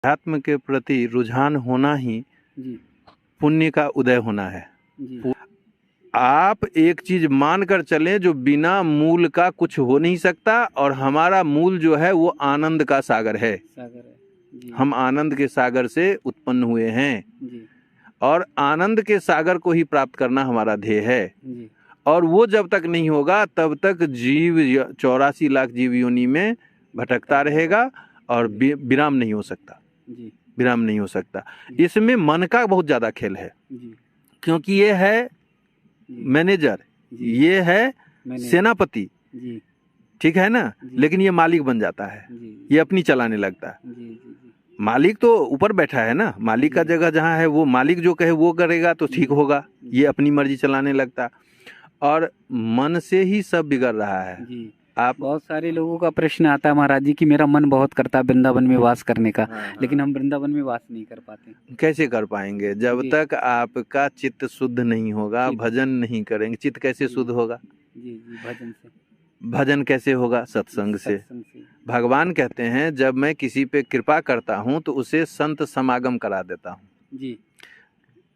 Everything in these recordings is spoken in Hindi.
अध्यात्म के प्रति रुझान होना ही जी पुण्य का उदय होना है। जी आप एक चीज मानकर चलें, जो बिना मूल का कुछ हो नहीं सकता, और हमारा मूल जो है वो आनंद का सागर है। सागर है जी। हम आनंद के सागर से उत्पन्न हुए हैं जी और आनंद के सागर को ही प्राप्त करना हमारा ध्येय है। जी और वो जब तक नहीं होगा तब तक जीव 84 लाख जीव योनि में भटकता रहेगा और विराम नहीं हो सकता, जी विराम नहीं हो सकता। इसमें मन का बहुत ज्यादा खेल है, जी क्योंकि ये है मैनेजर, ये है सेनापति, जी ठीक है ना, लेकिन ये मालिक बन जाता है, ये अपनी चलाने लगता है। जी मालिक तो ऊपर बैठा है ना, मालिक का जगह जहाँ है वो मालिक जो कहे वो करेगा तो ठीक होगा, ये अपनी मर्जी चलाने लगता। और मन से ही सब बिगड़ रहा है। जी। आप बहुत सारे लोगों का प्रश्न आता है महाराज जी कि मेरा मन बहुत करता है वृंदावन में वास करने का, लेकिन हम वृंदावन में वास नहीं कर पाते। कैसे कर पाएंगे जब तक आपका चित्त शुद्ध नहीं होगा, भजन नहीं करेंगे। चित्त कैसे शुद्ध होगा? जी जी भजन से। भजन कैसे होगा? सत्संग से। भगवान कहते हैं जब मैं किसी पे कृपा करता हूँ तो उसे संत समागम करा देता हूँ। जी।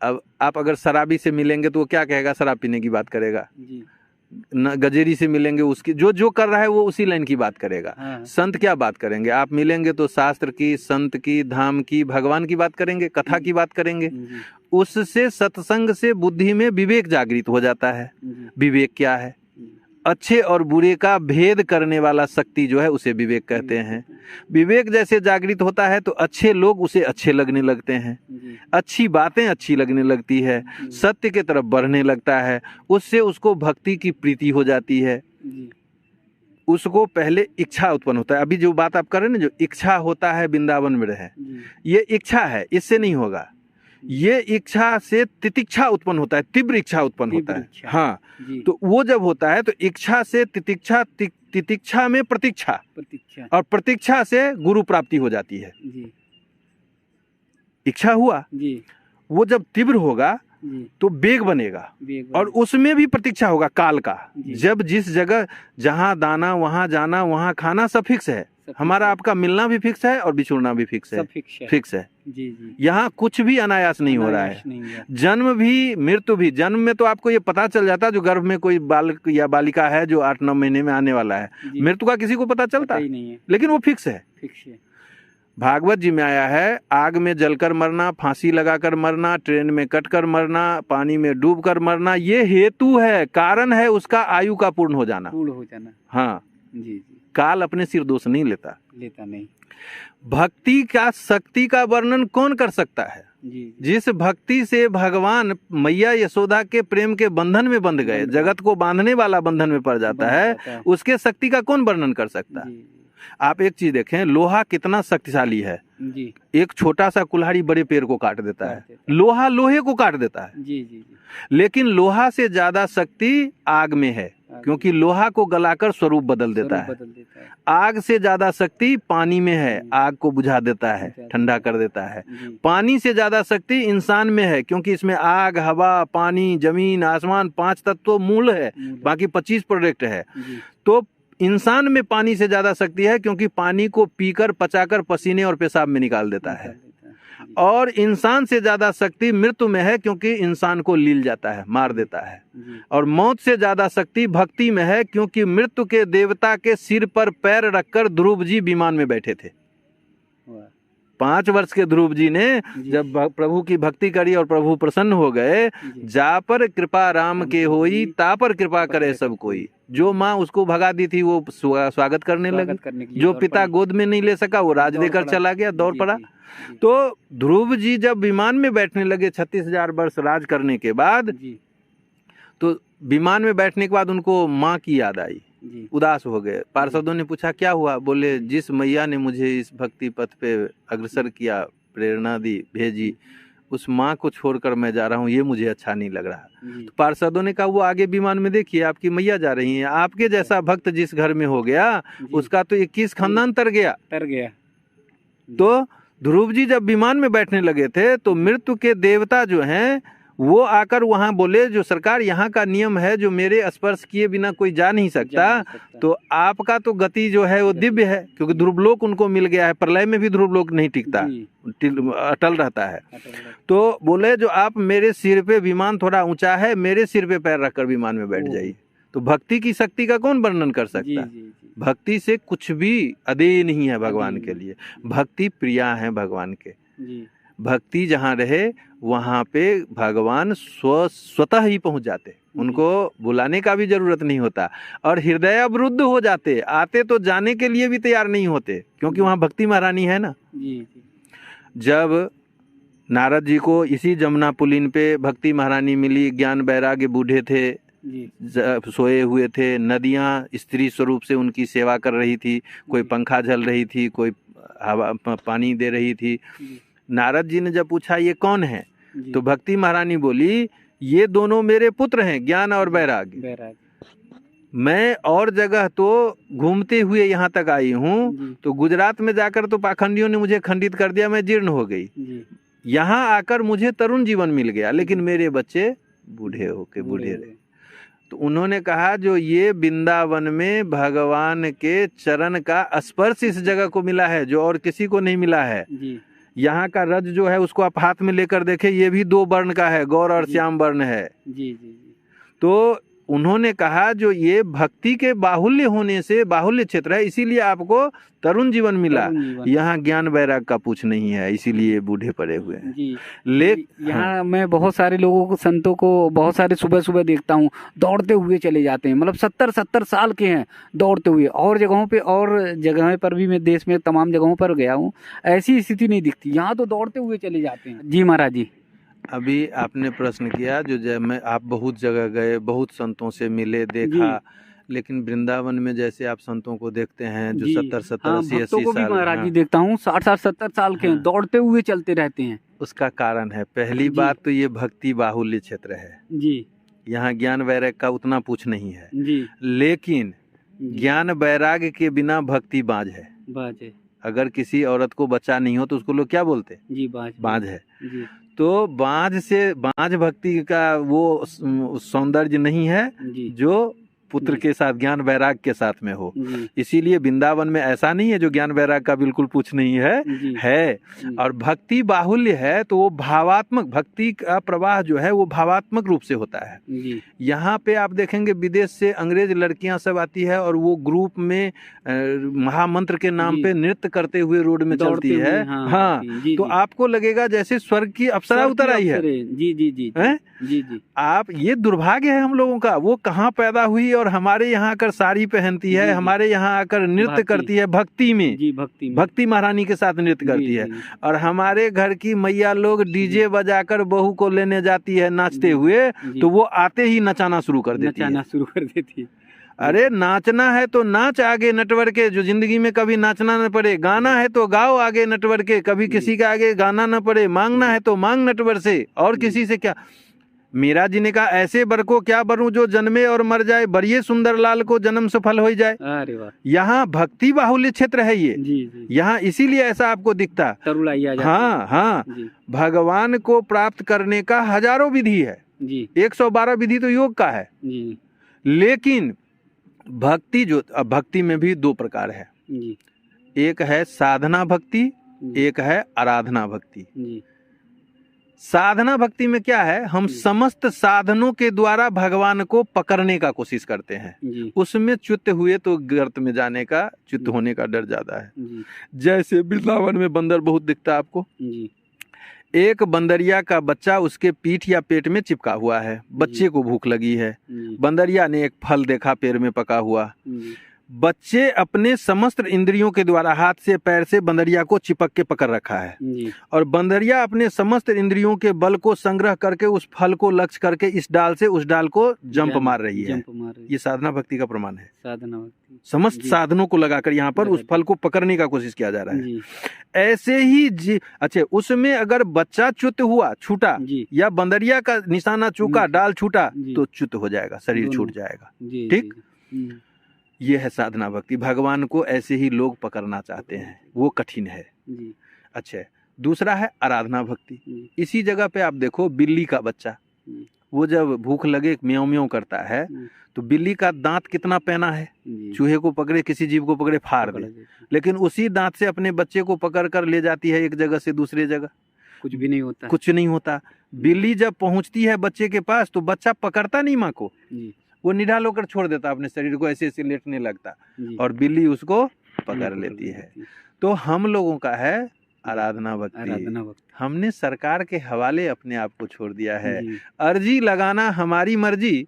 अब आप अगर शराबी से मिलेंगे तो वो क्या कहेगा? शराब पीने की बात करेगा। जी। न गजेरी से मिलेंगे, उसकी जो जो कर रहा है वो उसी लाइन की बात करेगा। हाँ। संत क्या बात करेंगे? आप मिलेंगे तो शास्त्र की, संत की, धाम की, भगवान की बात करेंगे, कथा की बात करेंगे। उससे सत्संग से बुद्धि में विवेक जागृत हो जाता है। विवेक क्या है? अच्छे और बुरे का भेद करने वाला शक्ति जो है उसे विवेक कहते हैं। विवेक जैसे जागृत होता है तो अच्छे लोग उसे अच्छे लगने लगते हैं, अच्छी बातें अच्छी लगने लगती है, सत्य के तरफ बढ़ने लगता है। उससे उसको भक्ति की प्रीति हो जाती है। उसको पहले इच्छा उत्पन्न होता है। अभी जो बात आप कर रहे हैं ना, जो इच्छा होता है वृंदावन में रहे, ये इच्छा है, इससे नहीं होगा। ये इच्छा से तितिक्षा उत्पन्न होता है, तीव्र इच्छा उत्पन्न होता है। हाँ, तो वो जब होता है तो इच्छा से तितिक्षा, तितिक्षा में प्रतीक्षा, और प्रतीक्षा से गुरु प्राप्ति हो जाती है। इच्छा हुआ, वो जब तीव्र होगा तो वेग बनेगा, और उसमें भी प्रतीक्षा होगा काल का। जब जिस जगह जहाँ दाना वहाँ जाना वहाँ खाना सब फिक्स है। हमारा आपका मिलना भी फिक्स है और बिछुड़ना भी फिक्स है, फिक्स है। यहाँ कुछ भी अनायास नहीं हो रहा है। जन्म भी मृत्यु भी। जन्म में तो आपको ये पता चल जाता है जो गर्भ में कोई बालक या बालिका है जो 8-9 महीने में आने वाला है। मृत्यु का किसी को पता चलता ही नहीं है, लेकिन वो फिक्स है। भागवत जी में आया है, आग में जलकर मरना, फांसी लगाकर मरना, ट्रेन में कटकर मरना, पानी में डूबकर मरना, ये हेतु है, कारण है उसका आयु का पूर्ण हो जाना। हाँ जी। काल अपने सिर दोष नहीं लेता नहीं। भक्ति का शक्ति का वर्णन कौन कर सकता है? जिस भक्ति से भगवान मैया यशोदा के प्रेम के बंधन में बंध गए, जगत को बांधने वाला बंधन में पड़ जाता है, उसके शक्ति का कौन वर्णन कर सकता है? आप एक चीज देखें, लोहा कितना शक्तिशाली है। एक छोटा सा कुल्हाड़ी बड़े पेड़ को काट देता है, लोहा लोहे को काट देता है। लेकिन लोहा से ज्यादा शक्ति आग में है, क्योंकि लोहा को गलाकर स्वरूप बदल देता है। आग से ज्यादा शक्ति पानी में है, आग को बुझा देता है, ठंडा कर देता है। पानी से ज्यादा शक्ति इंसान में है, क्योंकि इसमें आग, हवा, पानी, जमीन, आसमान 5 तत्व मूल है, बाकी 25 प्रोडक्ट है। तो इंसान में पानी से ज्यादा शक्ति है, क्योंकि पानी को पीकर पचाकर पसीने और पेशाब में निकाल देता है। और इंसान से ज्यादा शक्ति मृत्यु में है, क्योंकि इंसान को लील जाता है, मार देता है। और मौत से ज्यादा शक्ति भक्ति में है, क्योंकि मृत्यु के देवता के सिर पर पैर रखकर ध्रुव जी विमान में बैठे थे। 5 वर्ष के ध्रुव जी ने जब प्रभु की भक्ति करी और प्रभु प्रसन्न हो गए, जा पर कृपा राम के होई, ता पर कृपा करे सब कोई। जो माँ उसको भगा दी थी वो स्वागत करने लगी, जो पिता गोद में नहीं ले सका वो राज लेकर चला गया, दौड़ पड़ा। तो ध्रुव जी जब विमान में बैठने लगे 36,000 वर्ष राज करने के बाद, तो विमान में बैठने के बाद उनको माँ की याद आई, उदास हो गए। पार्षदों ने पूछा क्या हुआ? बोले जिस मैया ने मुझे इस भक्ति पथ पे अग्रसर किया, प्रेरणा दी, भेजी, उस माँ को छोड़कर मैं जा रहा हूँ, ये मुझे अच्छा नहीं लग रहा। तो पार्षदों ने कहा वो आगे विमान में देखिए आपकी मैया जा रही हैं, आपके जैसा भक्त जिस घर में हो गया उसका तो 21 खानदान तर गया। तो ध्रुव जी जब विमान में बैठने लगे थे तो मृत्यु के देवता जो हैं वो आकर वहाँ बोले जो सरकार यहाँ का नियम है जो मेरे स्पर्श किए बिना कोई जा नहीं सकता, तो आपका तो गति जो है वो दिव्य है, क्योंकि ध्रुवलोक उनको मिल गया है। प्रलय में भी ध्रुवलोक नहीं टिकता, अटल रहता है। तो बोले जो आप मेरे सिर पे विमान थोड़ा ऊंचा है, मेरे सिर पे पैर रखकर विमान में बैठ जाइए। तो भक्ति की शक्ति का कौन वर्णन कर सकता है? भक्ति से कुछ भी अदेय नहीं है भगवान के लिए। भक्ति प्रिया है भगवान के। भक्ति जहाँ रहे वहाँ पे भगवान स्वतः ही पहुँच जाते, उनको बुलाने का भी जरूरत नहीं होता। और हृदय अवरुद्ध हो जाते, आते तो जाने के लिए भी तैयार नहीं होते, क्योंकि वहाँ भक्ति महारानी है ना। जब नारद जी को इसी जमुना पुलिन पे भक्ति महारानी मिली, ज्ञान वैराग्य बूढ़े थे, सोए हुए थे, नदियाँ स्त्री स्वरूप से उनकी सेवा कर रही थी, कोई पंखा झल रही थी, कोई हवा पानी दे रही थी। नारद जी ने जब पूछा ये कौन है, तो भक्ति महारानी बोली ये दोनों मेरे पुत्र हैं, ज्ञान और वैराग्य। मैं और जगह तो घूमते हुए यहाँ तक आई हूँ, तो गुजरात में जाकर तो पाखंडियों ने मुझे खंडित कर दिया, मैं जीर्ण हो गई। यहाँ आकर मुझे तरुण जीवन मिल गया, लेकिन मेरे बच्चे बूढ़े होके बूढ़े रहे। तो उन्होंने कहा जो ये वृंदावन में भगवान के चरण का स्पर्श इस जगह को मिला है, जो और किसी को नहीं मिला है। यहाँ का रज जो है उसको आप हाथ में लेकर देखें, ये भी 2 वर्ण का है, गौर और श्याम वर्ण है। तो उन्होंने कहा जो ये भक्ति के बाहुल्य होने से बाहुल्य क्षेत्र है, इसीलिए आपको तरुण जीवन मिला। यहाँ ज्ञान वैराग का पूछ नहीं है, इसीलिए बूढ़े पड़े हुए हैं। यहाँ मैं बहुत सारे लोगों को, संतों को बहुत सारे सुबह सुबह देखता हूँ दौड़ते हुए चले जाते हैं, मतलब 70-70 साल के हैं दौड़ते हुए। और जगहों पर भी मैं देश में तमाम जगहों पर गया हूँ, ऐसी स्थिति नहीं दिखती। यहाँ तो दौड़ते हुए चले जाते हैं। जी महाराज जी। अभी आपने प्रश्न किया जो मैं आप बहुत जगह गए, बहुत संतों से मिले, देखा, लेकिन वृंदावन में जैसे आप संतों को देखते हैं जो 70-70 80 साल, महाराज जी देखता हूँ 60-70 साल के दौड़ते हुए चलते रहते हैं। उसका कारण है, पहली बात तो ये भक्ति बाहुल्य क्षेत्र है जी। यहाँ ज्ञान वैराग्य का उतना पूछ नहीं है जी। लेकिन ज्ञान वैराग्य के बिना भक्ति बांझ है। अगर किसी औरत को बच्चा नहीं हो तो उसको लोग क्या बोलते जी? बांझ है जी। तो बांझ भक्ति का वो सौंदर्य नहीं है जो पुत्र के साथ ज्ञान वैराग के साथ में हो। इसीलिए वृंदावन में ऐसा नहीं है जो ज्ञान वैराग का बिल्कुल पूछ नहीं है। और भक्ति बाहुल्य है, तो वो भावात्मक भक्ति का प्रवाह जो है वो भावात्मक रूप से होता है। यहाँ पे आप देखेंगे विदेश से अंग्रेज लड़कियां सब आती है और वो ग्रुप में महामंत्र के नाम पे नृत्य करते हुए रोड में चलती है। हाँ, तो आपको लगेगा जैसे स्वर्ग की अप्सरा उतर आई है। जी। आप, ये दुर्भाग्य है हम लोगों का, वो कहाँ पैदा हुई और हमारे यहाँ आकर साड़ी पहनती है, हमारे यहाँ आकर नृत्य करती है भक्ति में, भक्ति महारानी के साथ नृत्य करती है। और हमारे घर की मैया लोग डीजे बजाकर बहू को लेने जाती है नाचते हुए, तो वो आते ही नचाना शुरू कर देती है। अरे नाचना है तो नाच आगे नटवर के, जो जिंदगी में कभी नाचना न पड़े। गाना है तो गाओ आगे नटवर के, कभी किसी के आगे गाना न पड़े। मांगना है तो मांग नटवर से, और किसी से क्या। मीरा जी ने कहा ऐसे बर को क्या बरूं जो जन्मे और मर जाए, बरिये सुंदर लाल को जन्म सफल हो जाए। अरे वाह, यहाँ भक्ति बाहुल्य क्षेत्र है ये। यहाँ इसीलिए ऐसा आपको दिखता। हाँ, भगवान को प्राप्त करने का हजारों विधि है, 112 विधि तो योग का है। लेकिन भक्ति भक्ति में भी 2 प्रकार है, एक है साधना भक्ति, एक है आराधना भक्ति। साधना भक्ति में क्या है, हम समस्त साधनों के द्वारा भगवान को पकड़ने का कोशिश करते हैं। उसमें च्युत हुए तो गर्त में जाने का, च्युत होने का डर ज्यादा है। जैसे वृंदावन में बंदर बहुत दिखता है आपको। एक बंदरिया का बच्चा उसके पीठ या पेट में चिपका हुआ है, बच्चे को भूख लगी है। बंदरिया ने एक फल देखा पेड़ में पका हुआ, बच्चे अपने समस्त इंद्रियों के द्वारा हाथ से पैर से बंदरिया को चिपक के पकड़ रखा है, और बंदरिया अपने समस्त इंद्रियों के बल को संग्रह करके उस फल को लक्ष्य करके इस डाल से उस डाल को जंप मार रही है। ये साधना भक्ति का प्रमाण है। साधना भक्ति समस्त साधनों को लगाकर यहाँ पर उस फल को पकड़ने का कोशिश किया जा रहा है। ऐसे ही अच्छा, उसमें अगर बच्चा च्युत हुआ, छूटा, या बंदरिया का निशाना चूका, डाल छूटा, तो च्युत हो जाएगा, शरीर छूट जाएगा। ठीक, ये है साधना भक्ति। भगवान को ऐसे ही लोग पकड़ना चाहते हैं, वो कठिन है। अच्छा, दूसरा है आराधना भक्ति। इसी जगह पे आप देखो बिल्ली का बच्चा, जी। वो जब भूख लगे म्याऊं म्याऊं करता है तो बिल्ली का दांत कितना पैना है, चूहे को पकड़े किसी जीव को पकड़े फाड़ दे, लेकिन उसी दांत से अपने बच्चे को पकड़ कर ले जाती है एक जगह से दूसरे जगह, कुछ भी नहीं होता, कुछ नहीं होता। बिल्ली जब पहुंचती है बच्चे के पास तो बच्चा पकड़ता नहीं माँ को, वो निढाल होकर छोड़ देता अपने शरीर को, ऐसे ऐसे लेटने लगता और बिल्ली उसको पकड़ लेती है। तो हम लोगों का है आराधना भक्ति, हमने सरकार के हवाले अपने आप को छोड़ दिया है। अर्जी लगाना हमारी मर्जी,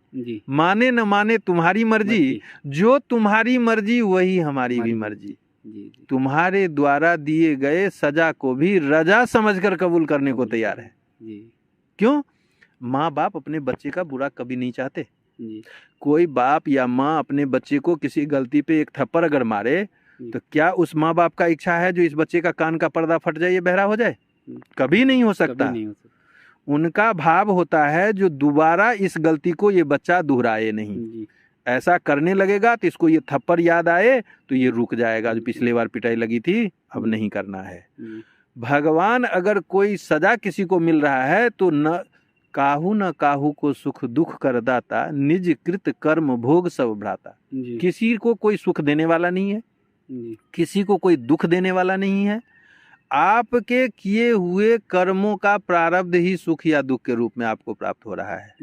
माने न माने तुम्हारी मर्जी, जो तुम्हारी मर्जी वही हमारी भी मर्जी। तुम्हारे द्वारा दिए गए सजा को भी रजा समझकर कबूल करने को तैयार है। क्यों? माँ बाप अपने बच्चे का बुरा कभी नहीं चाहते। कोई बाप या माँ अपने बच्चे को किसी गलती पे एक थप्पड़ अगर मारे तो क्या उस माँ बाप का इच्छा है जो इस बच्चे का कान का पर्दा फट जाए, ये बहरा हो जाए? कभी नहीं हो सकता। उनका भाव होता है जो दोबारा इस गलती को ये बच्चा दोहराए नहीं। ऐसा करने लगेगा तो इसको ये थप्पड़ याद आए तो ये रुक जाएगा, जो पिछले बार पिटाई लगी थी अब नहीं करना है। भगवान अगर कोई सजा किसी को मिल रहा है तो न काहू को सुख दुख कर दाता, निज कृत कर्म भोग सब भ्राता। किसी को कोई सुख देने वाला नहीं है, किसी को कोई दुख देने वाला नहीं है। आपके किए हुए कर्मों का प्रारब्ध ही सुख या दुख के रूप में आपको प्राप्त हो रहा है।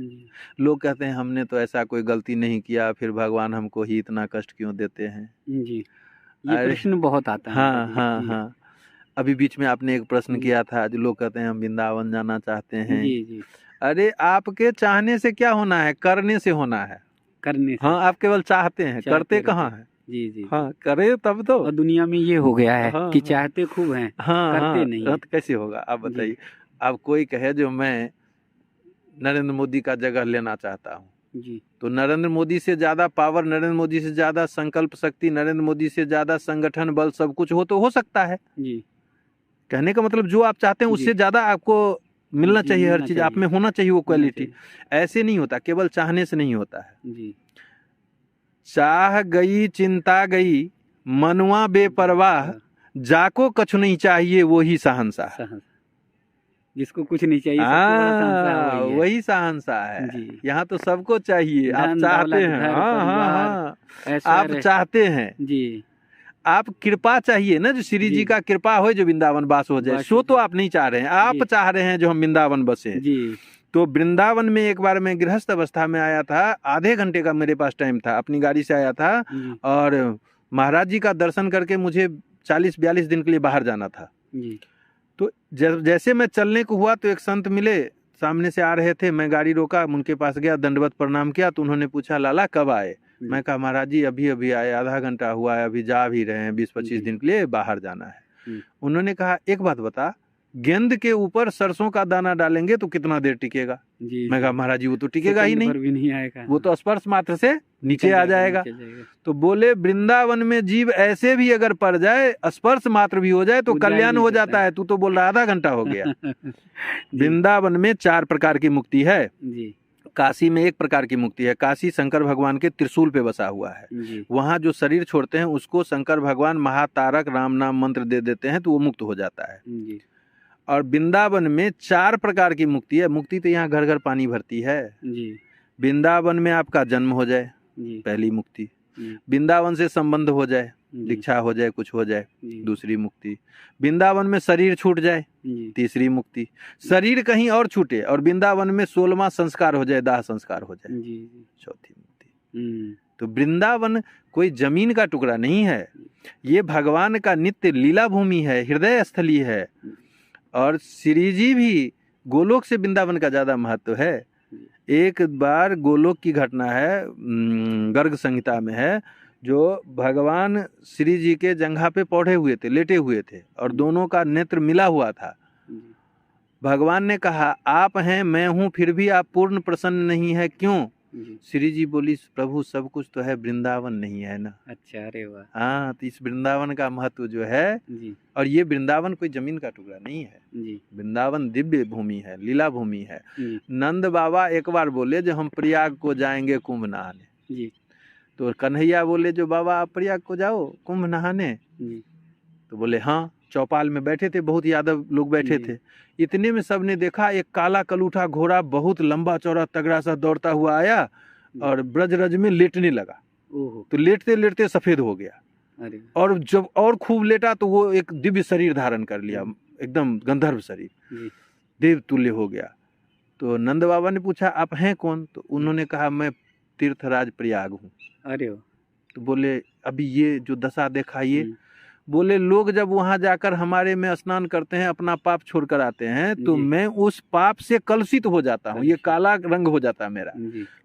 लोग कहते हैं हमने तो ऐसा कोई गलती नहीं किया, फिर भगवान हमको ही इतना कष्ट क्यों देते हैं? जी, ये प्रश्न बहुत आता है। हाँ। अभी बीच में आपने एक प्रश्न किया था, जो लोग कहते हैं हम वृंदावन जाना चाहते हैं। अरे आपके चाहने से क्या होना है, करने से होना है। करने से। हाँ, आप केवल चाहते हैं, करते कहाँ है? जी। हाँ, करे तब तो। और दुनिया में ये हो गया है कि चाहते खूब हैं, करते नहीं है। तो कैसे होगा आप बताइए? अब कोई कहे जो मैं नरेंद्र मोदी का जगह लेना चाहता हूँ जी, तो नरेंद्र मोदी से ज्यादा पावर, नरेंद्र मोदी से ज्यादा संकल्प शक्ति, नरेंद्र मोदी से ज्यादा संगठन बल सब कुछ हो तो हो सकता है जी। कहने का मतलब जो आप चाहते हैं उससे ज्यादा आपको मिलना चाहिए, हर चीज आप में होना चाहिए वो क्वालिटी। ऐसे नहीं होता, केवल चाहने से नहीं होता है जी। चाह गई चिंता गई मनवा बेपरवाह, जाको कछु नहीं चाहिए वो ही शहंशाह। जिसको कुछ नहीं चाहिए वही शहंशाह है। यहाँ तो सबको चाहिए, आप चाहते हैं। आप चाहते हैं जी, आप कृपा चाहिए ना, जो श्री जी का कृपा हो, जो वृंदावन वास हो जाए, सो तो आप नहीं चाह रहे हैं। आप चाह रहे हैं जो हम वृंदावन बसे जी। तो वृंदावन में एक बार मैं गृहस्थ अवस्था में आया था, आधे घंटे का मेरे पास टाइम था, अपनी गाड़ी से आया था और महाराज जी का दर्शन करके मुझे 40-42 दिन के लिए बाहर जाना था जी। तो जैसे मैं चलने को हुआ तो एक संत मिले, सामने से आ रहे थे, मैं गाड़ी रोका, उनके पास गया, दंडवत प्रणाम किया। तो उन्होंने पूछा लाला कब आए? मैं कहा महाराज जी अभी आए, आधा घंटा हुआ है, अभी जा भी रहे हैं, 20-25 दिन के लिए बाहर जाना है। उन्होंने कहा एक बात बता, गेंद के ऊपर सरसों का दाना डालेंगे तो कितना देर टिकेगा? मैं कहा महाराज जी वो तो टिकेगा ही नहीं आएगा, वो तो स्पर्श मात्र से नीचे आ जाएगा। तो बोले वृंदावन में जीव ऐसे भी अगर पड़ जाए, स्पर्श मात्र भी हो जाए तो कल्याण हो जाता है। तू तो बोल रहा आधा घंटा हो गया। वृंदावन में 4 प्रकार की मुक्ति है। काशी में 1 प्रकार की मुक्ति है। काशी शंकर भगवान के त्रिशूल पे बसा हुआ है। वहाँ जो शरीर छोड़ते हैं उसको शंकर भगवान महातारक राम नाम मंत्र दे देते हैं तो वो मुक्त हो जाता है। और वृंदावन में 4 प्रकार की मुक्ति है। मुक्ति तो यहाँ घर घर पानी भरती है जी। वृंदावन में आपका जन्म हो जाए जी, पहली मुक्ति। वृंदावन से संबंध हो जाए, दीक्षा हो जाए, कुछ हो जाए, दूसरी मुक्ति। वृंदावन में शरीर छूट जाए, तीसरी मुक्ति। शरीर कहीं और छूटे और वृंदावन में 16वां संस्कार हो जाए, दाह संस्कार हो जाए, चौथी मुक्ति। तो वृंदावन कोई जमीन का टुकड़ा नहीं है, ये भगवान का नित्य लीला भूमि है, हृदय स्थली है। और श्री जी भी गोलोक से वृंदावन का ज्यादा महत्व है। एक बार गोलोक की घटना है, गर्ग संहिता में है, जो भगवान श्री जी के जंघा पे पौधे हुए थे, लेटे हुए थे और दोनों का नेत्र मिला हुआ था। भगवान ने कहा आप हैं मैं हूँ, फिर भी आप पूर्ण प्रसन्न नहीं है, क्यों? श्री जी बोली प्रभु सब कुछ तो है, वृंदावन नहीं है ना। अच्छा, अरे वाह। हाँ, तो इस वृंदावन का महत्व जो है जी। और ये वृंदावन कोई जमीन का टुकड़ा नहीं है जी। वृंदावन दिव्य भूमि है, लीला भूमि है। नंद बाबा एक बार बोले जो हम प्रयाग को जाएंगे कुंभ नहाने जी। तो कन्हैया बोले जो बाबा आप प्रयाग को जाओ कुंभ नहाने जी। तो बोले हाँ चौपाल में बैठे थे, बहुत यादव लोग बैठे थे। इतने में सबने देखा एक काला कलूठा घोड़ा बहुत लंबा चौड़ा तगड़ा सा दौड़ता हुआ आया और ब्रज रज में लेटने लगा। तो लेटते लेटते सफेद हो गया, और जब और खूब लेटा तो वो एक दिव्य शरीर धारण कर लिया, एकदम गंधर्व शरीर, देव तुल्य हो गया। तो नंद बाबा ने पूछा आप हैं कौन? तो उन्होंने कहा मैं तीर्थराज प्रयाग हूँ। अरे तो बोले अभी ये जो दशा देखा ये, बोले लोग जब वहां जाकर हमारे में स्नान करते हैं, अपना पाप छोड़ कर आते हैं, तो मैं उस पाप से कलुषित हो जाता हूँ, ये काला रंग हो जाता है मेरा।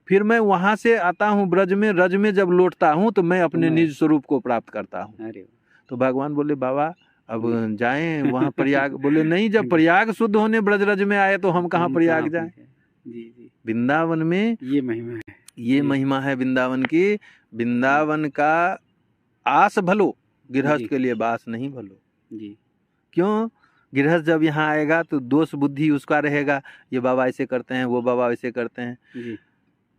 फिर मैं वहां से आता हूँ ब्रज में, रज में जब लौटता हूँ तो मैं अपने निज स्वरूप को प्राप्त करता हूँ। तो भगवान बोले बाबा अब जाएं वहां प्रयाग? बोले नहीं, जब प्रयाग शुद्ध होने ब्रज रज में आए तो हम कहाँ प्रयाग जाएं? वृंदावन में ये महिमा है, ये महिमा है वृंदावन की। वृंदावन का आस भलो, गृहस्थ के लिए बास नहीं भलो। क्यों? गृहस्थ जब यहाँ आएगा तो दोष बुद्धि उसका रहेगा, ये बाबा ऐसे करते हैं, वो बाबा ऐसे करते हैं।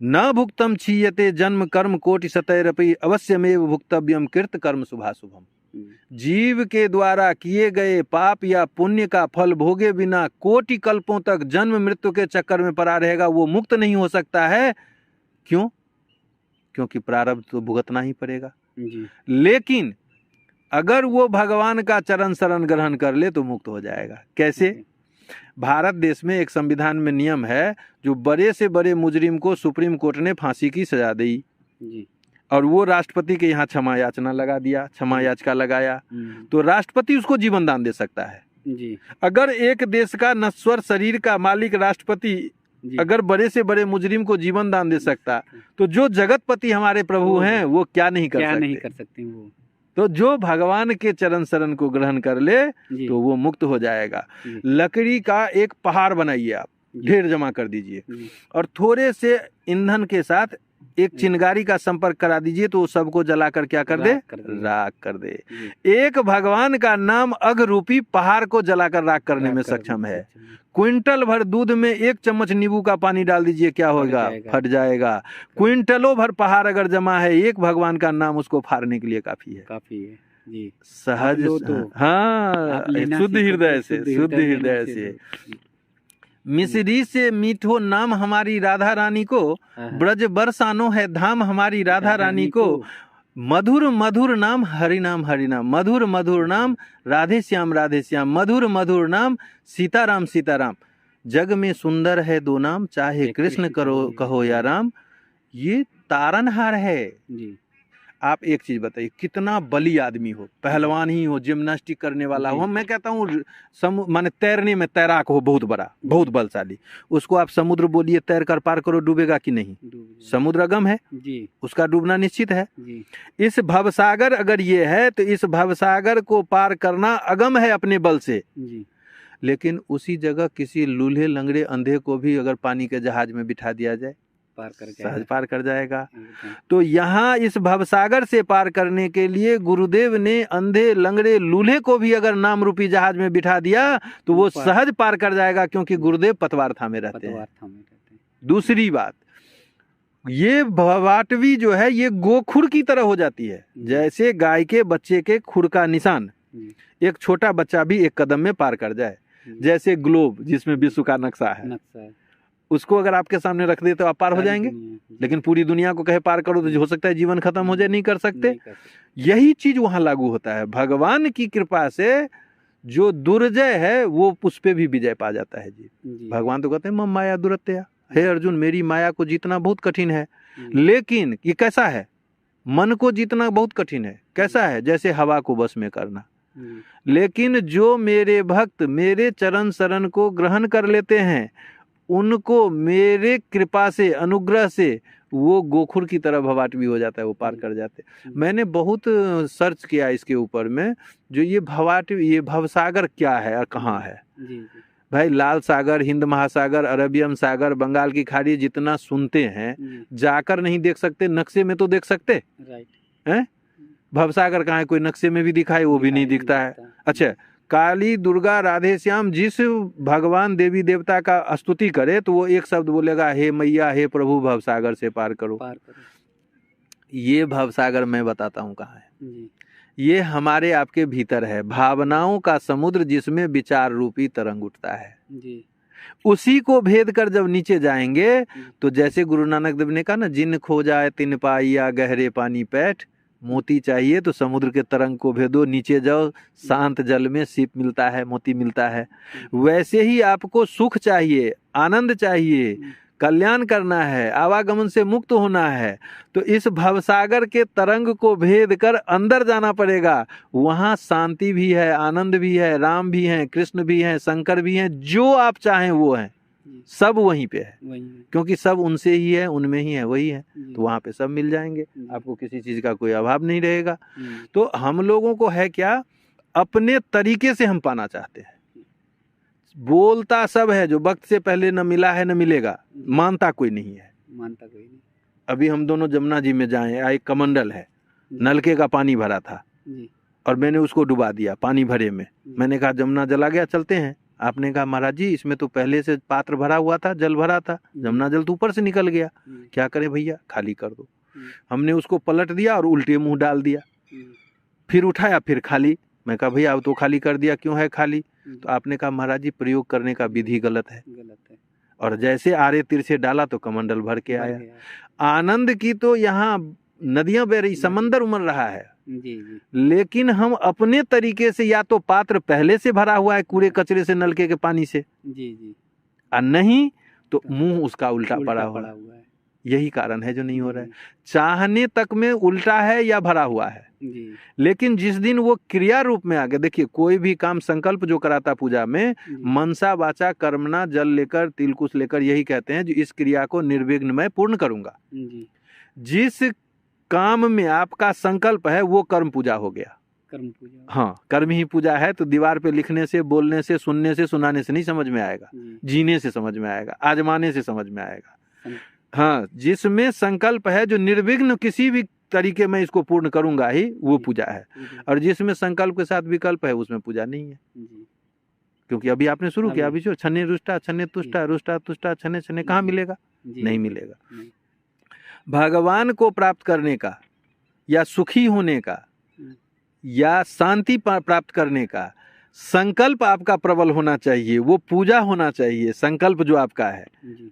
न भुक्तम क्षीयते जन्म कर्म कोटि शतैरपि अवश्यमेव भुक्तव्यम कृत कर्म शुभाशुभम। जीव के द्वारा किए गए पाप या पुण्य का फल भोगे बिना कोटि कल्पों तक जन्म मृत्यु के चक्कर में पड़ा रहेगा, वो मुक्त नहीं हो सकता है। क्यों? क्योंकि प्रारब्ध तो भुगतना ही पड़ेगा। लेकिन अगर वो भगवान का चरण शरण ग्रहण कर ले तो मुक्त हो जाएगा। कैसे? भारत देश में एक संविधान में नियम है, जो बड़े से बड़े मुजरिम को सुप्रीम कोर्ट ने फांसी की सजा दी और वो राष्ट्रपति के यहाँ क्षमा याचना लगा दिया, क्षमा याचिका लगाया, तो राष्ट्रपति उसको जीवन दान दे सकता है। अगर एक देश का नश्वर शरीर का मालिक राष्ट्रपति अगर बड़े से बड़े मुजरिम को जीवन दान दे सकता, तो जो जगतपति हमारे प्रभु हैं वो क्या नहीं कर सकते वो। तो जो भगवान के चरण शरण को ग्रहण कर ले तो वो मुक्त हो जाएगा। लकड़ी का एक पहाड़ बनाइए आप, ढेर जमा कर दीजिए और थोड़े से ईंधन के साथ एक चिंगारी का संपर्क करा दीजिए, तो सबको जलाकर क्या कर दे? राख कर दे। एक भगवान का नाम अग रूपी पहाड़ को जलाकर राख करने में सक्षम है। क्विंटल भर दूध में एक चम्मच नींबू का पानी डाल दीजिए, क्या होगा? फट जाएगा। क्विंटलों भर पहाड़ अगर जमा है, एक भगवान का नाम उसको फाड़ने के लिए काफी है। जी सहज, हाँ, शुद्ध हृदय से, शुद्ध हृदय से। मिसरी से मीठो नाम हमारी राधा रानी को, ब्रज बरसानो है धाम हमारी राधा रानी को। मधुर मधुर नाम हरि नाम, हरि नाम मधुर मधुर नाम, राधे श्याम मधुर मधुर नाम, सीताराम सीताराम। जग में सुंदर है दो नाम, चाहे कृष्ण करो कहो या राम। ये तारनहार है। आप एक चीज बताइए, कितना बली आदमी हो, पहलवान ही हो, जिम्नास्टिक करने वाला हो, मैं कहता हूँ माने तैरने में तैराक हो, बहुत बड़ा, बहुत बलशाली, उसको आप समुद्र बोलिए तैर कर पार करो, डूबेगा कि नहीं? समुद्र अगम है जी, उसका डूबना निश्चित है जी। इस भवसागर अगर ये है तो इस भवसागर को पार करना अगम है अपने बल से जी। लेकिन उसी जगह किसी लूल्हे लंगड़े अंधे को भी अगर पानी के जहाज में बिठा दिया जाए, सहज पार कर जाएगा। तो यहाँ इस भवसागर से पार करने के लिए गुरुदेव ने अंधे लंगड़े लूल्हे को भी अगर नाम रूपी जहाज में बिठा दिया तो वो सहज पार कर जाएगा, क्योंकि गुरुदेव पतवार थामे रहते हैं। दूसरी बात, ये भवाटवी जो है ये गोखुर की तरह हो जाती है। जैसे गाय के बच्चे के खुर का निशान एक छोटा बच्चा भी एक कदम में पार कर जाए, जैसे ग्लोब जिसमें विश्व का नक्शा है, उसको अगर आपके सामने रख दे तो आप पार हो जाएंगे। लेकिन पूरी दुनिया को कहे पार करो तो हो सकता है जीवन खत्म हो जाए, नहीं कर सकते। यही चीज वहां लागू होता है। भगवान की कृपा से जो दुर्जय है वो उस पे भी विजय पा जाता है जी। भगवान तो कहते हैं मम माया दुरत्या, हे अर्जुन मेरी माया को जीतना बहुत कठिन है। लेकिन ये कैसा है? मन को जीतना बहुत कठिन है। कैसा है? जैसे हवा को बस में करना। लेकिन जो मेरे भक्त मेरे चरण शरण को ग्रहण कर लेते हैं, उनको मेरे कृपा से अनुग्रह से वो गोखुर की तरह भवाटवी हो जाता है, वो पार कर जाते हैं। मैंने बहुत सर्च किया इसके ऊपर में, जो ये भवाटवी, ये भवसागर क्या है और कहाँ है। भाई लाल सागर, हिंद महासागर, अरबियन सागर, बंगाल की खाड़ी जितना सुनते हैं, जाकर नहीं देख सकते, नक्शे में तो देख सकते हैं। भवसागर कहाँ है? कोई नक्शे में भी दिखाए वो भी नहीं दिखता है। अच्छा, काली दुर्गा राधे श्याम जिस भगवान देवी देवता का स्तुति करे तो वो एक शब्द बोलेगा, हे मैया हे प्रभु भवसागर से पार करो। ये भवसागर मैं बताता हूँ कहाँ है। ये हमारे आपके भीतर है, भावनाओं का समुद्र जिसमें विचार रूपी तरंग उठता है जी। उसी को भेद कर जब नीचे जाएंगे तो जैसे गुरु नानक देव ने कहा ना, जिन खो जाए तिन पाइया गहरे पानी पैठ, मोती चाहिए तो समुद्र के तरंग को भेदो, नीचे जाओ शांत जल में सीप मिलता है, मोती मिलता है। वैसे ही आपको सुख चाहिए, आनंद चाहिए, कल्याण करना है, आवागमन से मुक्त होना है, तो इस भवसागर के तरंग को भेद कर अंदर जाना पड़ेगा। वहां शांति भी है, आनंद भी है, राम भी हैं, कृष्ण भी हैं, शंकर भी हैं, जो आप चाहें वो हैं, सब वहीं पे है, क्योंकि सब उनसे ही है, उनमें ही है, वही है, तो वहां पे सब मिल जाएंगे, आपको किसी चीज का कोई अभाव नहीं रहेगा। तो हम लोगों को है क्या, अपने तरीके से हम पाना चाहते हैं। बोलता सब है, जो वक्त से पहले न मिला है न मिलेगा, मानता कोई नहीं है, मानता कोई नहीं। अभी हम दोनों जमुना जी में जाएं, एक कमंडल है, नलके का पानी भरा था और मैंने उसको डुबा दिया पानी भरे में। मैंने कहा जमुना जला गया, चलते हैं। आपने कहा महाराज जी इसमें तो पहले से पात्र भरा हुआ था, जल भरा था, जमुना जल तो ऊपर से निकल गया, क्या करे भैया, खाली कर दो। हमने उसको पलट दिया और उल्टे मुंह डाल दिया, फिर उठाया, फिर खाली। मैं कहा भैया अब तो खाली कर दिया, क्यों है खाली? तो आपने कहा महाराज जी प्रयोग करने का विधि गलत है, और जैसे आरे तिरछे डाला तो कमंडल भर के आया। आनंद की तो यहाँ नदियां बह रही, समंदर उमड़ रहा है, लेकिन हम अपने तरीके से, या तो पात्र पहले से भरा हुआ है कूड़े कचरे से, नलके के पानी से, और नहीं तो मुंह उसका उल्टा पड़ा हुआ है। यही कारण है जो नहीं हो रहा है। चाहने तक में उल्टा है या भरा हुआ है, लेकिन जिस दिन वो क्रिया रूप में आ गया, देखिए कोई भी काम संकल्प जो कराता पूजा में, मनसा वाचा कर्मणा, जल लेकर तिलकुश लेकर, यही कहते हैं जो इस क्रिया को निर्विघ्न मैं पूर्ण करूंगा। जिस काम में आपका संकल्प है वो कर्म पूजा हो गया। कर्म पूजा, हाँ, कर्म ही पूजा है। तो दीवार पे लिखने से, बोलने से, सुनने से, सुनाने से नहीं समझ में आएगा, जीने से समझ में आएगा, आजमाने से समझ में आएगा। हाँ, जिसमें संकल्प है, जो निर्विघ्न किसी भी तरीके में इसको पूर्ण करूंगा ही, वो पूजा है। और जिसमें संकल्प के साथ विकल्प है, उसमें पूजा नहीं है। क्योंकि अभी आपने शुरू किया, अभी जो छन्ने रुष्टा, छन्ने तुष्टा, रुष्टा तुष्टा, छन्ने छन्ने, कहाँ मिलेगा? नहीं मिलेगा। भगवान को प्राप्त करने का, या सुखी होने का, या शांति प्राप्त करने का संकल्प आपका प्रबल होना चाहिए, वो पूजा होना चाहिए। संकल्प जो आपका है,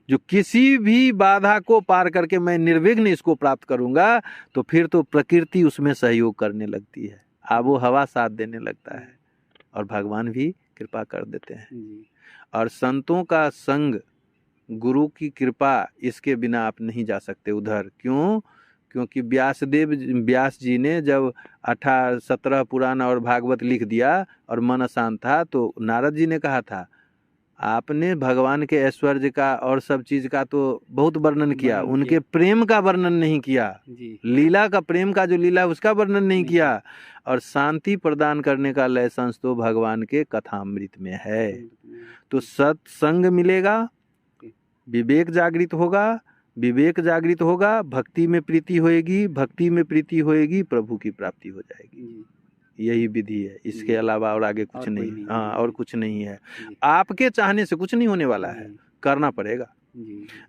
जो किसी भी बाधा को पार करके मैं निर्विघ्न इसको प्राप्त करूंगा, तो फिर तो प्रकृति उसमें सहयोग करने लगती है, आबो हवा साथ देने लगता है, और भगवान भी कृपा कर देते हैं। और संतों का संग, गुरु की कृपा, इसके बिना आप नहीं जा सकते उधर। क्यों? क्योंकि व्यास जी ने जब 17 पुराण और भागवत लिख दिया और मन अशांत था, तो नारद जी ने कहा था आपने भगवान के ऐश्वर्य का और सब चीज का तो बहुत वर्णन किया, उनके प्रेम का वर्णन नहीं किया, लीला का, प्रेम का जो लीला उसका वर्णन नहीं किया। और शांति प्रदान करने का लाइसेंस तो भगवान के कथामृत में है। तो सत्संग मिलेगा, विवेक जागृत होगा, विवेक जागृत होगा, भक्ति में प्रीति होएगी, भक्ति में प्रीति होएगी, प्रभु की प्राप्ति हो जाएगी। यही विधि है, इसके अलावा और आगे कुछ नहीं। हाँ, और कुछ नहीं है। आपके चाहने से कुछ नहीं होने वाला है, करना पड़ेगा।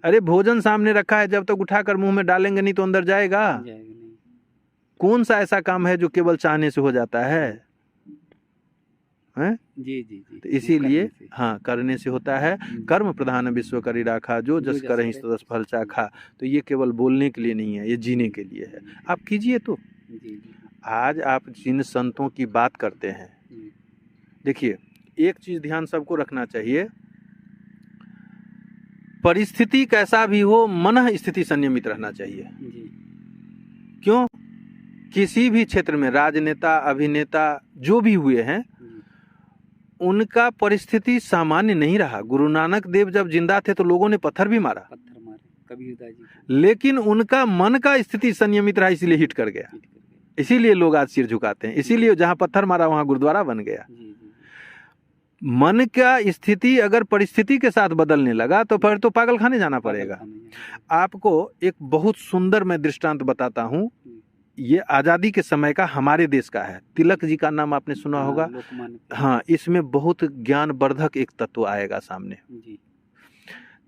अरे भोजन सामने रखा है, जब तक उठाकर मुंह में डालेंगे नहीं तो अंदर जाएगा? कौन सा ऐसा काम है जो केवल चाहने से हो जाता है? तो इसीलिए हाँ, करने से होता है। कर्म प्रधान विश्व करी राखा, जो जस करहि तस फल चाखा। तो ये केवल बोलने के लिए नहीं है, ये जीने के लिए है। आप कीजिए। तो आज आप जिन संतों की बात करते हैं, देखिए एक चीज ध्यान सबको रखना चाहिए, परिस्थिति कैसा भी हो, मन स्थिति संयमित रहना चाहिए। क्यों? किसी भी क्षेत्र में राजनेता, अभिनेता जो भी हुए हैं, उनका परिस्थिति सामान्य नहीं रहा। गुरु नानक देव जब जिंदा थे तो लोगों ने पत्थर भी मारा, कबीरदास जी, लेकिन उनका मन का स्थिति संयमित रहा, इसीलिए हिट कर गया। इसीलिए लोग आज सिर झुकाते हैं, इसीलिए जहां पत्थर मारा वहां गुरुद्वारा बन गया। मन का स्थिति अगर परिस्थिति के साथ बदलने लगा तो फिर तो पागल खाने जाना पड़ेगा। आपको एक बहुत सुंदर मैं दृष्टांत बताता हूँ। ये आज़ादी के समय का हमारे देश का है। तिलक जी का नाम आपने सुना होगा। हाँ, इसमें बहुत ज्ञानवर्धक एक तत्व आएगा सामने।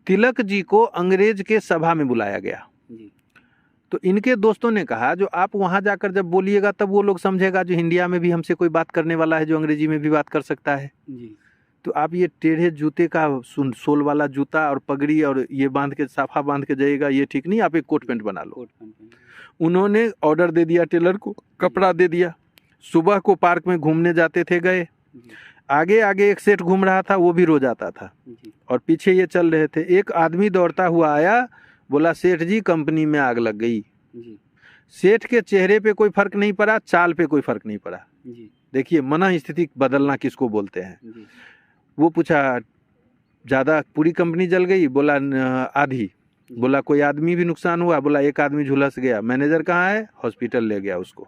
तिलक जी को अंग्रेज के सभा में बुलाया गया। तो इनके दोस्तों ने कहा जो आप वहां जाकर जब बोलिएगा तब वो लोग समझेगा जो इंडिया में भी हमसे कोई बात करने वाला है जो अंग्रेजी में भी बात कर सकता है। जी। तो आप ये टेढ़े जूते का सोल वाला जूता और पगड़ी और ये बांध के साफा बांध के जाइएगा, ये ठीक नहीं, आप एक कोट पैंट बना लो। उन्होंने ऑर्डर दे दिया, टेलर को कपड़ा दे दिया। सुबह को पार्क में घूमने जाते थे, गए, आगे आगे एक सेठ घूम रहा था, वो भी रोज आता था और पीछे ये चल रहे थे। एक आदमी दौड़ता हुआ आया, बोला सेठ जी कंपनी में आग लग गई। सेठ के चेहरे पे कोई फर्क नहीं पड़ा, चाल पे कोई फर्क नहीं पड़ा। देखिए मन स्थिति बदलना किसको बोलते हैं। वो पूछा ज्यादा पूरी कंपनी जल गई? बोला आधी। बोला कोई आदमी भी नुकसान हुआ? बोला एक आदमी झुलस गया। मैनेजर कहाँ है? हॉस्पिटल ले गया उसको।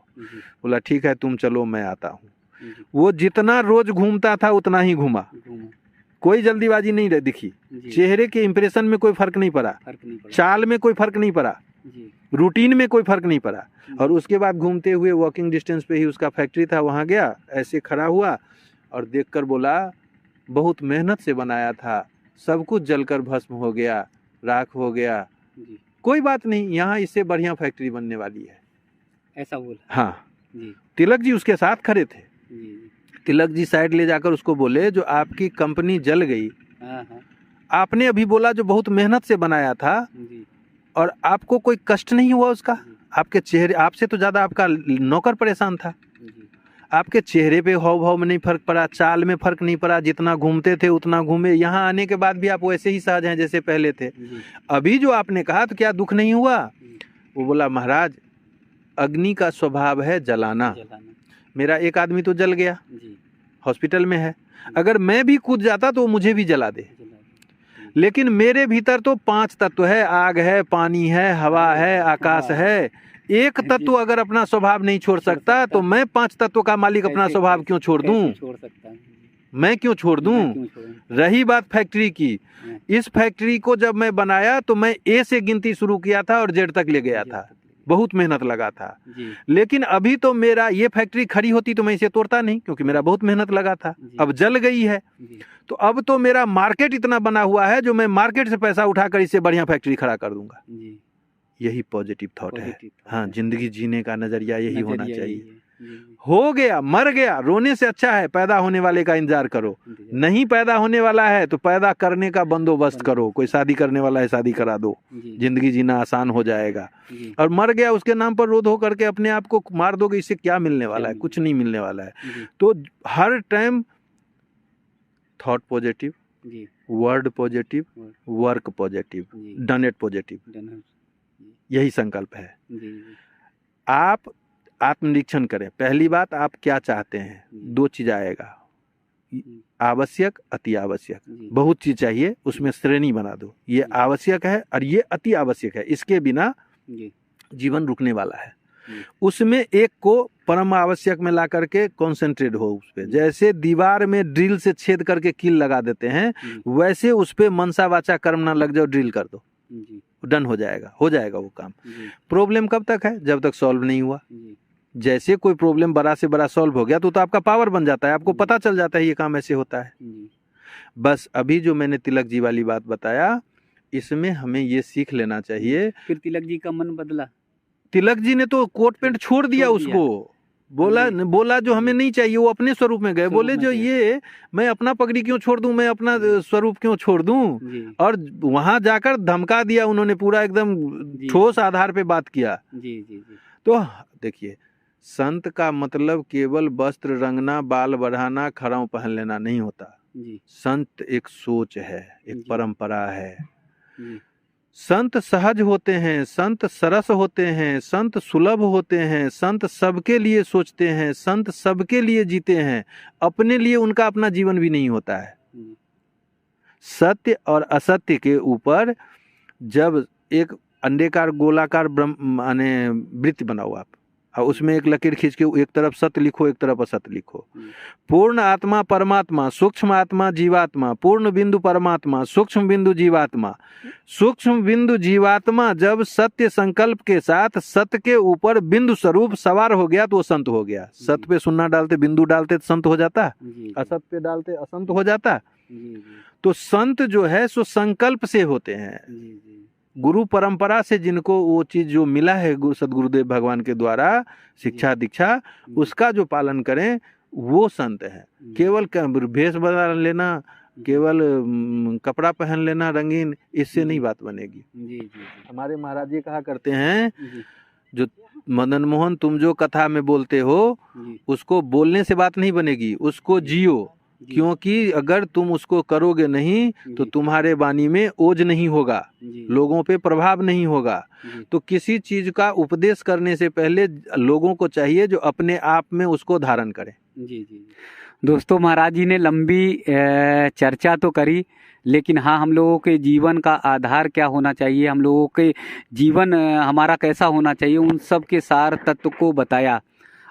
बोला ठीक है तुम चलो मैं आता हूँ। वो जितना रोज घूमता था उतना ही घूमा, कोई जल्दीबाजी नहीं दिखी, चेहरे के इंप्रेशन में कोई फर्क नहीं पड़ा, चाल में कोई फर्क नहीं पड़ा, रूटीन में कोई फर्क नहीं पड़ा। और उसके बाद घूमते हुए वॉकिंग डिस्टेंस पे ही उसका फैक्ट्री था, वहाँ गया, ऐसे खड़ा हुआ और देखकर बोला बहुत मेहनत से बनाया था, सब कुछ जलकर भस्म हो गया, राख हो गया, कोई बात नहीं, यहाँ इससे बढ़िया फैक्ट्री बनने वाली है, ऐसा बोला। हाँ जी। तिलक जी उसके साथ खड़े थे। तिलक जी साइड ले जाकर उसको बोले जो आपकी कंपनी जल गई, आपने अभी बोला जो बहुत मेहनत से बनाया था और आपको कोई कष्ट नहीं हुआ उसका? आपके चेहरे, आपसे तो ज्यादा आपका नौकर परेशान था, आपके चेहरे पे हाव भाव में नहीं फर्क पड़ा, चाल में फर्क नहीं पड़ा, जितना घूमते थे उतना घूमे, यहाँ आने के बाद भी आप वैसे ही सहज हैं जैसे पहले थे। अभी जो आपने कहा तो क्या दुख नहीं हुआ? वो बोला महाराज अग्नि का स्वभाव है जलाना, मेरा एक आदमी तो जल गया, हॉस्पिटल में है, अगर मैं भी कूद जाता तो मुझे भी जला दे, लेकिन मेरे भीतर तो 5 तत्व है, आग है, पानी है, हवा है, आकाश है। एक तत्व अगर अपना स्वभाव नहीं छोड़ सकता तो मैं 5 तत्व का मालिक अपना स्वभाव क्यों छोड़ दूं? मैं क्यों छोड़ दूं? रही बात फैक्ट्री की, इस फैक्ट्री को जब मैं बनाया तो मैं ए से गिनती शुरू किया था और जेड तक ले गया था, बहुत मेहनत लगा था। लेकिन अभी तो मेरा ये फैक्ट्री खड़ी होती तो मैं इसे तोड़ता नहीं, क्योंकि मेरा बहुत मेहनत लगा था। अब जल गई है तो अब तो मेरा मार्केट इतना बना हुआ है जो मैं मार्केट से पैसा उठाकर इससे बढ़िया फैक्ट्री खड़ा कर दूंगा। यही पॉजिटिव थॉट है। हाँ, जिंदगी जीने का नजरिया यही होना चाहिए। हो गया, मर गया, रोने से अच्छा है पैदा होने वाले का इंतजार करो। नहीं पैदा होने वाला है तो पैदा करने का बंदोबस्त करो, कोई शादी करने वाला है शादी करा दो, जिंदगी जीना आसान हो जाएगा। और मर गया उसके नाम पर रोध हो करके अपने आप को मार दोगे, इससे क्या मिलने वाला है? कुछ नहीं मिलने वाला है। तो हर time thought positive, word positive, work positive, done it positive, यही संकल्प है। आप आत्मनिरीक्षण करें। पहली बात, आप क्या चाहते हैं? 2 चीज आएगा, आवश्यक, अति आवश्यक। बहुत चीज चाहिए, उसमें श्रेणी बना दो, ये आवश्यक है और ये अति आवश्यक है, इसके बिना जीवन रुकने वाला है। उसमें एक को परम आवश्यक में ला करके कॉन्सेंट्रेट हो उस पे। जैसे दीवार में ड्रिल से छेद करके कील लगा देते हैं, वैसे उस पे मनसा वाचा कर्म ना लग जाओ, ड्रिल कर दो, डन हो जाएगा, हो जाएगा वो काम। प्रॉब्लम कब तक है? जब तक सॉल्व नहीं हुआ। जैसे कोई प्रॉब्लम बड़ा से बड़ा सॉल्व हो गया तो आपका पावर बन जाता है, आपको पता चल जाता है ये काम ऐसे होता है। बस अभी जो मैंने तिलक जी वाली बात बताया, इसमें हमें ये सीख लेना चाहिए। फिर तिलक जी का मन बदला। तिलक जी ने तो कोट पैंट छोड़ दिया उसको, बोला जो हमें नहीं चाहिए, वो अपने स्वरूप में गए। बोले जो ये मैं अपना पगड़ी क्यों छोड़ दूं, मैं अपना स्वरूप क्यों छोड़ दूं? और वहां जाकर धमका दिया उन्होंने, पूरा एकदम ठोस आधार पे बात किया। तो देखिए, संत का मतलब केवल वस्त्र रंगना, बाल बढ़ाना, खड़ाऊ पहन लेना नहीं होता। संत एक सोच है, एक परंपरा है। संत सहज होते हैं, संत सरस होते हैं, संत सुलभ होते हैं, संत सबके लिए सोचते हैं, संत सबके लिए जीते हैं, अपने लिए उनका अपना जीवन भी नहीं होता है। सत्य और असत्य के ऊपर जब एक अंडेकार गोलाकार माने वृत्त बनाओ आप, और उसमें एक लकीर खींच के एक तरफ सत्य लिखो, एक तरफ असत्य लिखो। पूर्ण आत्मा परमात्मा, सूक्ष्म आत्मा जीवात्मा, पूर्ण बिंदु परमात्मा, सूक्ष्म बिंदु जीवात्मा। सूक्ष्म बिंदु जीवात्मा जब सत्य संकल्प के साथ सत्य के ऊपर बिंदु स्वरूप सवार हो गया तो वो संत हो गया। सत्य पे सुन्ना डालते, बिंदु डालते तो संत हो जाता, असत्य पे डालते असंत हो जाता। तो संत जो है सो संकल्प से होते हैं। गुरु परंपरा से जिनको वो चीज जो मिला है सदगुरुदेव भगवान के द्वारा, शिक्षा दीक्षा, उसका जो पालन करें वो संत है। केवल भेष बना लेना, केवल कपड़ा पहन लेना रंगीन, इससे नहीं बात बनेगी। जी। हमारे महाराज जी कहा करते हैं, जो मदन मोहन तुम जो कथा में बोलते हो उसको बोलने से बात नहीं बनेगी, उसको जियो, क्योंकि अगर तुम उसको करोगे नहीं तो तुम्हारे वाणी में ओज नहीं होगा, लोगों पे प्रभाव नहीं होगा। तो किसी चीज का उपदेश करने से पहले लोगों को चाहिए जो अपने आप में उसको धारण करें। जी। दोस्तों, महाराज जी ने लंबी चर्चा तो करी, लेकिन हाँ, हम लोगों के जीवन का आधार क्या होना चाहिए, हम लोगों के जीवन हमारा कैसा होना चाहिए, उन सब के सार तत्व को बताया।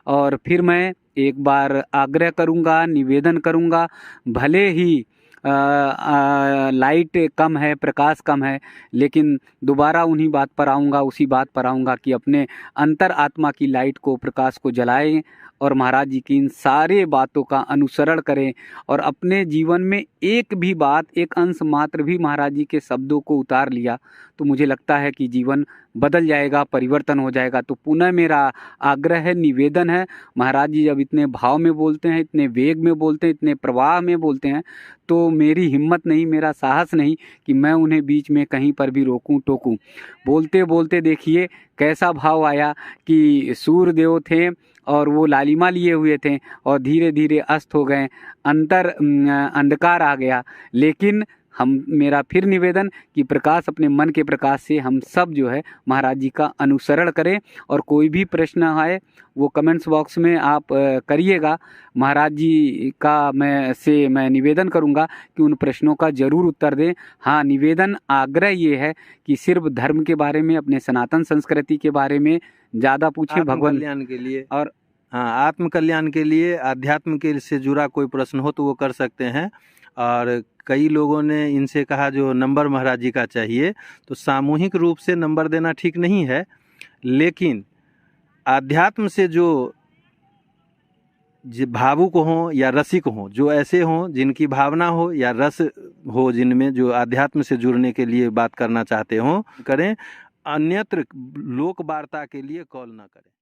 और फिर मैं एक बार आग्रह करूँगा, निवेदन करूँगा, भले ही लाइट कम है, प्रकाश कम है, लेकिन दोबारा उन्हीं बात पर आऊँगा, उसी बात पर आऊँगा कि अपने अंतर आत्मा की लाइट को, प्रकाश को जलाएं और महाराज जी की इन सारे बातों का अनुसरण करें और अपने जीवन में एक भी बात, एक अंश मात्र भी महाराज जी के शब्दों को उतार लिया तो मुझे लगता है कि जीवन बदल जाएगा, परिवर्तन हो जाएगा। तो पुनः मेरा आग्रह है, निवेदन है, महाराज जी जब इतने भाव में बोलते हैं, इतने वेग में बोलते हैं, इतने प्रवाह में बोलते हैं, तो मेरी हिम्मत नहीं, मेरा साहस नहीं कि मैं उन्हें बीच में कहीं पर भी रोकूं, टोकूं। बोलते बोलते देखिए कैसा भाव आया कि सूर्यदेव थे और वो लालिमा लिए हुए थे और धीरे धीरे अस्त हो गए, अंधकार आ गया। लेकिन मेरा फिर निवेदन कि प्रकाश, अपने मन के प्रकाश से हम सब जो है महाराज जी का अनुसरण करें। और कोई भी प्रश्न आए वो कमेंट्स बॉक्स में आप करिएगा। महाराज जी का मैं निवेदन करूंगा कि उन प्रश्नों का जरूर उत्तर दें। हाँ, निवेदन, आग्रह ये है कि सिर्फ धर्म के बारे में, अपने सनातन संस्कृति के बारे में ज़्यादा पूछें, भगवान कल्याण के लिए, और हाँ, आत्म कल्याण के लिए, अध्यात्म के से जुड़ा कोई प्रश्न हो तो वो कर सकते हैं। और कई लोगों ने इनसे कहा जो नंबर महाराज जी का चाहिए, तो सामूहिक रूप से नंबर देना ठीक नहीं है, लेकिन आध्यात्म से जो भावुक हों या रसिक हों, जो ऐसे हों जिनकी भावना हो या रस हो, जिनमें जो आध्यात्म से जुड़ने के लिए बात करना चाहते हों, करें। अन्यत्र लोक वार्ता के लिए कॉल ना करें।